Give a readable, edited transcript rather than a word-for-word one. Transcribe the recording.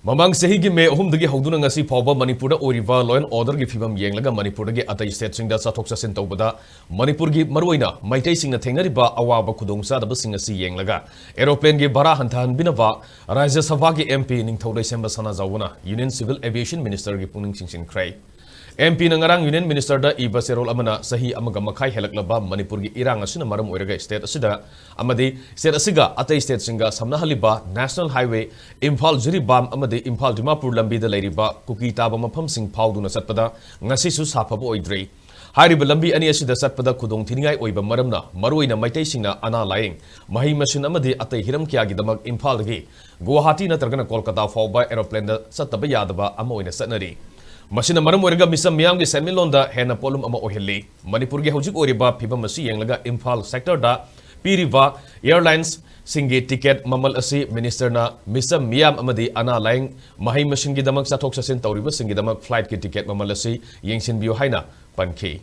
Mamang sehigi me ahumdagi hauduna ngasi phawba Manipur da oriva law and order gi phibam yenglaga Manipur dagi atai state sing da chathok chasin tawbada Manipur gi maruina maitai sing na thengnariba awaba khundongchadaba sing asi yenglaga Aeroplane gi Bhara Hanthabinaba Rajya Sabha gi MP Imphal Leisemba Sanajaoba Union Civil Aviation Minister gi Pukning Chinsinkhre MP nangarang Union Minister da iba serol amana sahi amaga makai helaklaba Manipur gi irang asina maram oiraga state asida amadi state asiga atai state singa samna haliba National Highway Imphal Jiribam amadi Imphal Dimapur lambi da leiriba kuki taba mafam sing phawduna satpada ngasi su safaba oidrei Hariba lambi ani asida satpada khudong thiningai oiba maramna maruina maitai singna ana laing mahi machine amadi atai hiram kya gi damak Imphal gi Guwahati natragana Kolkata fawba aeroplane da sataba yadaba ama oina satnari Masina maram oiraga misam miyam gi senmilonda hena polum ama ohilli Manipur gi hojik oriba phibam asi yenglaga Imphal sector da piriva airlines singi ticket mamal asi minister na misam miyam amadi ana laing mahi machine gi damak chathok chasin tawriba singi damak flight ki ticket mamal asi yengsin biu haina panki